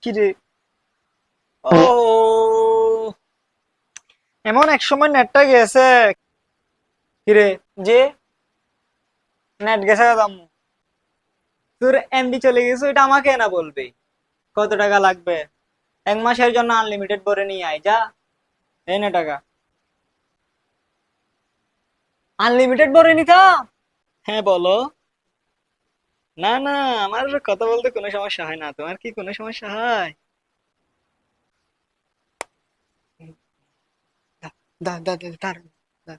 কিরে? ও, এমন এক সময় নেটটা গেছে। কিরে? যে নেট গেছে দাম, তোর এমবি চলে গেছে, এটা আমাকে না বলবে কত টাকা লাগবে। এক মাসের জন্য আনলিমিটেড ভরে নিয়ে আয় যা। এই না টাকা, আনলিমিটেড ভরে নিতাম। হ্যাঁ বলো। না না, আমার কথা বলতে কোনো সমস্যা হয় না, তোমার কি কোনো সমস্যা হয়? দা দা দা দা দা, দা।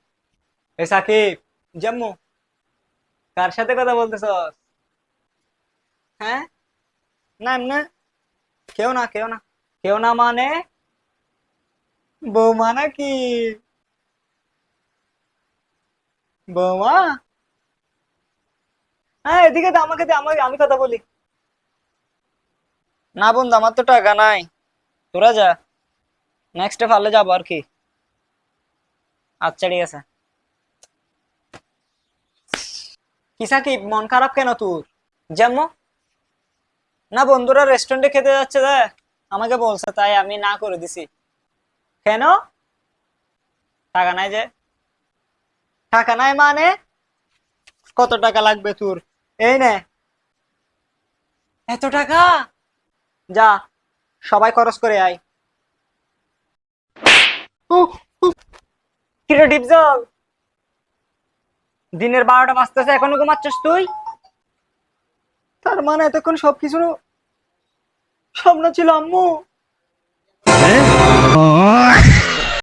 এ সাকিব, জাম্মু, কার সাথে কথা বলতেছস? হ্যাঁ, না না, কেউ না কেউ না। কেউ না মানে? বৌমা নাকি? বৌমা? হ্যাঁ, এদিকে দে, আমাকে দে, আমি আমি কথা বলি। না বন্ধু, আমার তো টাকা নাই। তোরা যা, নেক্সটে পারলে যাবো আর কি। আচ্ছা ঠিক আছে। কি সাকিব, মন খারাপ কেন তোর? যেমন? না, বন্ধুরা রেস্টুরেন্টে খেতে যাচ্ছে যে, আমাকে বলছে তাই আমি না করে দিছি। কেন? টাকা নাই যে। টাকা নাই মানে? কত টাকা লাগবে তোর? এই নে, এত টাকা? যা, সবাই খরচ করে আয়। উহ, উহ, কিরে ডিপজল, দিনের 12টা বাজতেছে এখনো ঘুমাচ্ছিস তুই? তার মানে এতক্ষণ সবকিছু স্বপ্ন ছিল আম্মু।